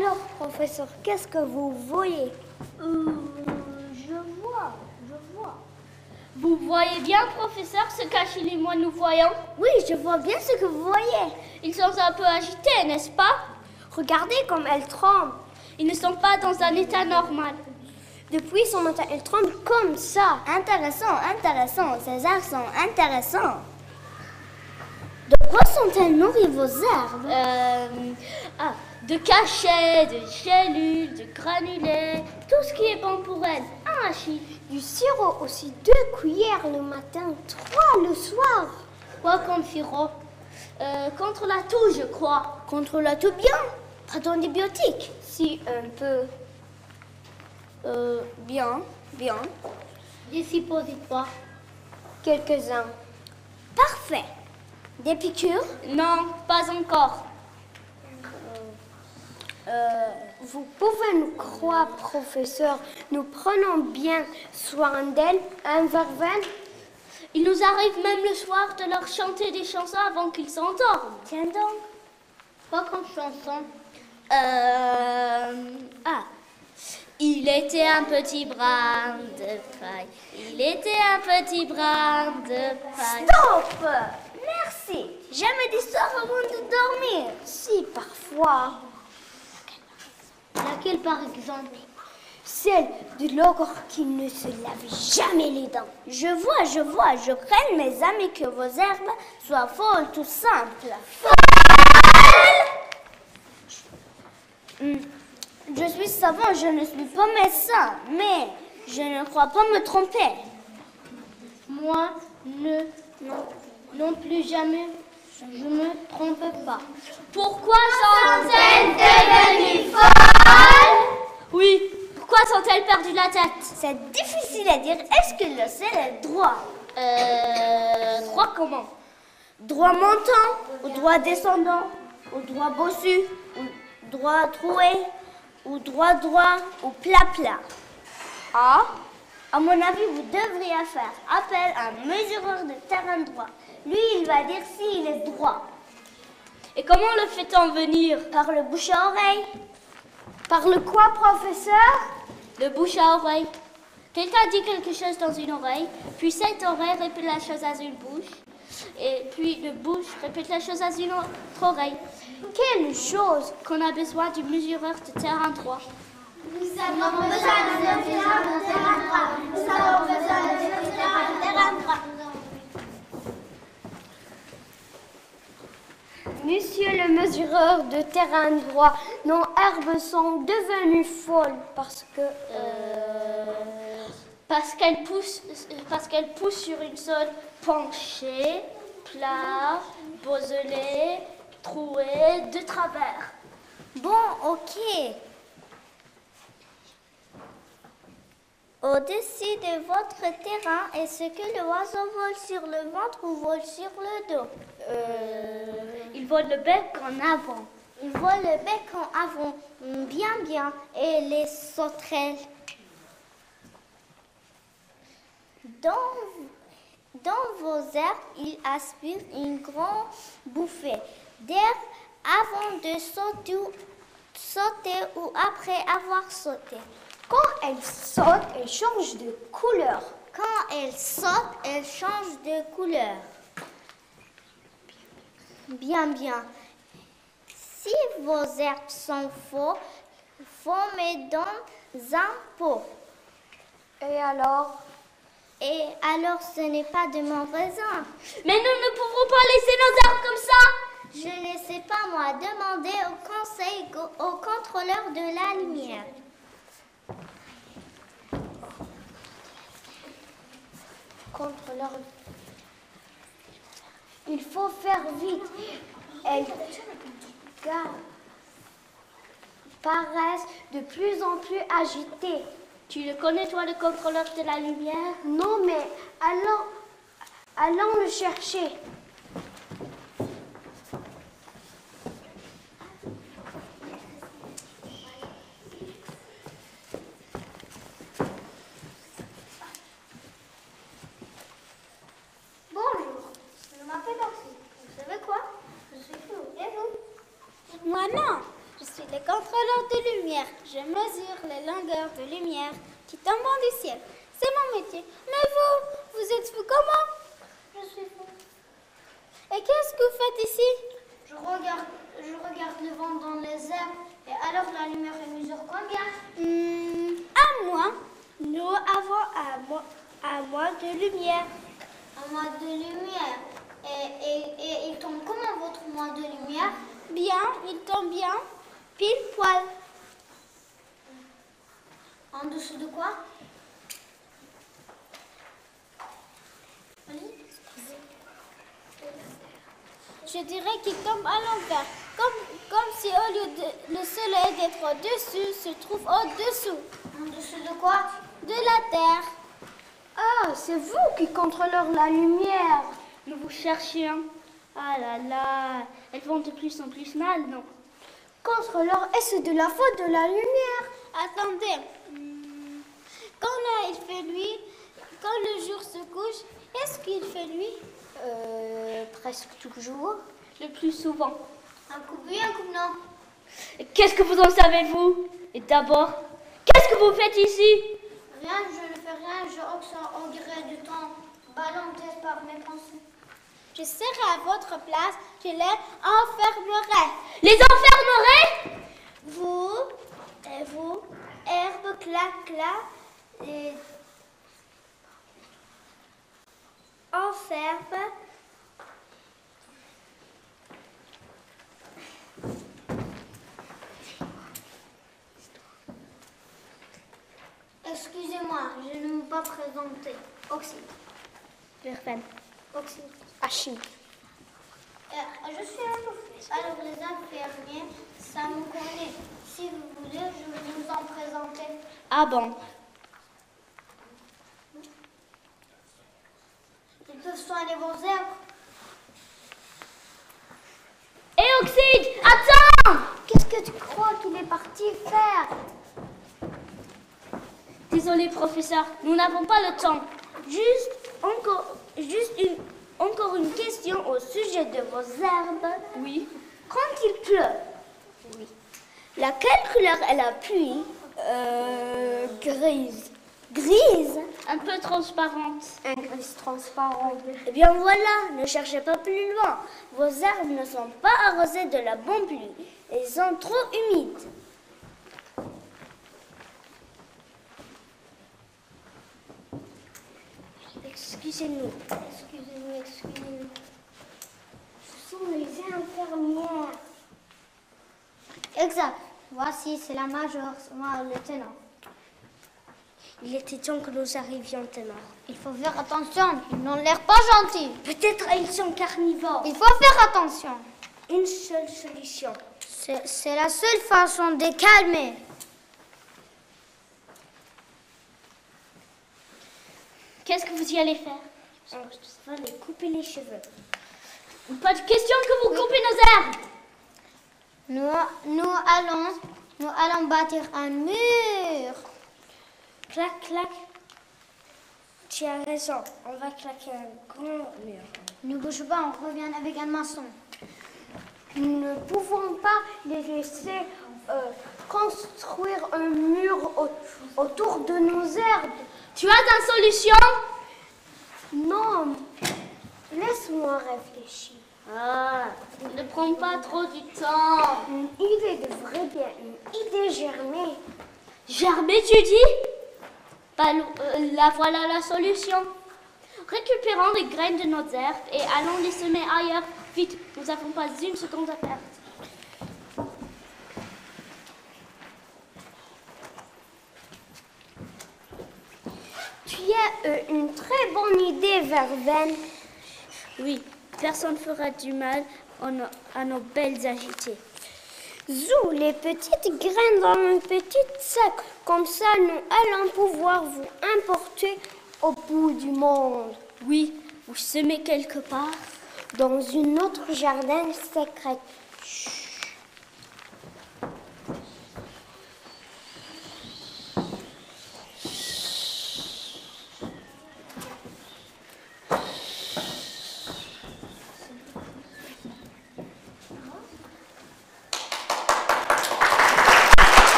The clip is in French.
Alors, professeur, qu'est-ce que vous voyez? Je vois. Vous voyez bien, professeur, ce qu'Achille et moi nous voyons? Oui, je vois bien ce que vous voyez. Ils sont un peu agités, n'est-ce pas? Regardez comme elle tremble. Ils ne sont pas dans un état normal. Depuis son matin, elle tremble comme ça. Intéressant. Ces arbres sont intéressants. De quoi sont-elles nourries, vos herbes? De cachets, de gélules, de granulés, tout ce qui est bon pour elles. Ah, Achille? Du sirop aussi, 2 cuillères le matin, 3 le soir. Quoi contre sirop? Contre la toux, je crois. Contre la toux, bien. Pas d'antibiotiques? Si, un peu. Bien. Des suppositoires? Quelques-uns. Parfait. Des piqûres? Non, pas encore. Vous pouvez nous croire, professeur, nous prenons bien soin d'elles, un verveine. Il nous arrive même le soir de leur chanter des chansons avant qu'ils s'endorment. Tiens donc. Quoi comme chanson? Il était un petit brin de paille. Il était un petit brin de paille. Stop! Merci. Jamais d'histoire avant de dormir. Si, parfois. Laquelle, par exemple? Celle de l'ogre qui ne se lave jamais les dents. Je vois. Je crains, mes amis, que vos herbes soient folles, tout simple. Je suis savant, je ne suis pas médecin, mais je ne crois pas me tromper. Moi, non plus jamais, je me trompe pas. Pourquoi sont-elles devenues folles? Oui, pourquoi sont-elles perdues la tête? C'est difficile à dire. Est-ce que le ciel est droit? Droit comment? Droit montant, ou droit descendant, ou droit bossu, ou droit troué, ou droit, ou plat. Ah, À mon avis, vous devriez faire appel à un mesureur de terrain droit. Lui, il va dire s'il est droit. Et comment le fait-on venir? Par le bouche à oreille. par le quoi, professeur? Le bouche à oreille. Quelqu'un dit quelque chose dans une oreille, puis cette oreille répète la chose à une bouche, et puis le bouche répète la chose à une autre oreille. Quelle chose? Qu'on a besoin du mesureur de terrain droit. Nous avons besoin de mesureur de terrain droit. Nous avons besoin de mesureur de terrain droit. Monsieur le mesureur de terrain droit, nos herbes sont devenues folles parce que... Parce qu'elle pousse sur une sol penché, plat, boselé, troué, de travers. Bon, ok. Au-dessus de votre terrain, est-ce que l'oiseau vole sur le ventre ou vole sur le dos? Il vole le bec en avant. Il vole le bec en avant, bien, et les sauterelles. Dans vos herbes, il aspire une grande bouffée d'air avant de sauter ou après avoir sauté. Quand elle saute, elle change de couleur. Quand elle saute, elle change de couleur. Bien. Si vos herbes sont faux, formez dans un pot. Et alors? Et alors, ce n'est pas de mon raisin. Mais nous ne pouvons pas laisser nos arbres comme ça. Je ne sais pas, moi. Demandez au conseil, au contrôleur de la lumière. Contrôleur. Il faut faire vite. Elles paraissent de plus en plus agitées. Tu le connais, toi, le contrôleur de la lumière? Non, mais allons le chercher. Bonjour, je m'appelle Oxy. Vous savez quoi? Je suis fou. Et vous? Moi non, je suis le contrôleur de lumière. Je mesure les longueurs de lumière qui tombent du ciel. C'est mon métier. Mais vous êtes fou comment? Je suis fou. Et qu'est-ce que vous faites ici? Je regarde le vent dans les airs. Et alors la lumière elle mesure combien? Un mois. Nous avons un mois de lumière. Un mois de lumière. Et il tombe comment votre mois de lumière? Bien, il tombe bien. Pile poil. En dessous de quoi? Je dirais qu'il tombe à l'envers. Comme si au lieu de le soleil d'être au-dessus, se trouve au-dessous. En dessous de quoi? De la terre. Ah, c'est vous qui contrôlez la lumière. Nous vous cherchions. Ah là là, elles vont de plus en plus mal, non? Contrôleur, est-ce de la faute de la lumière? Attendez. Quand là il fait nuit, quand le jour se couche, est-ce qu'il fait nuit? Presque toujours. Le plus souvent. Un coup oui, un coup non. Qu'est-ce que vous en savez, vous? Et d'abord, qu'est-ce que vous faites ici? Rien, je ne fais rien, je observe au gré du temps, balancé par mes pensées. Je serai à votre place, je les enfermerai. Les enfermerez? Vous, et vous, herbe clac-clac, et enferme. Excusez-moi, je ne me pas présenté. Oxyde. Verveine. Oxyde. Achille. Je suis un peu fou. Alors les infirmiers, ça me connaît. Si vous voulez, je vais vous en présenter. Ah bon? Ils peuvent soigner vos herbes. Hé Oxyde, attends! Qu'est-ce que tu crois qu'il est parti faire? Désolé professeur, nous n'avons pas le temps. Encore une question au sujet de vos herbes. Oui. Quand il pleut, laquelle couleur est la pluie? Grise. Grise? Un peu transparente. Un gris transparent. Eh bien voilà, ne cherchez pas plus loin. Vos herbes ne sont pas arrosées de la bonne pluie. Elles sont trop humides. Excusez-nous. Excusez-nous. Ce sont les infirmières. Exact. Voici, c'est la majeure, moi le ténor. Il était temps que nous arrivions, ténor. Il faut faire attention, ils n'ont l'air pas gentils. Peut-être ils sont carnivores. Il faut faire attention. Une seule solution. C'est la seule façon de calmer. Qu'est-ce que vous y allez faire? On va les couper les cheveux. Pas de question que vous coupez nos herbes. Nous allons bâtir un mur. Clac, clac. Tu as raison. On va claquer un grand mur. Ne bouge pas, on revient avec un maçon. Nous ne pouvons pas les laisser construire un mur autour de nos herbes. Tu as une solution? Non, laisse-moi réfléchir. Ah, ne prends pas trop du temps. Une idée devrait bien, une idée germée. Germer, tu dis? Bah, là voilà la solution. Récupérons les graines de nos herbes et allons les semer ailleurs. Vite, nous n'avons pas une seconde à perdre. Tu as une très bonne idée, Verveine. Oui, personne ne fera du mal à nos belles agitées. Zou les petites graines dans un petit sac. Comme ça, nous allons pouvoir vous importer au bout du monde. Oui, vous semez quelque part. Dans une autre jardin secrète.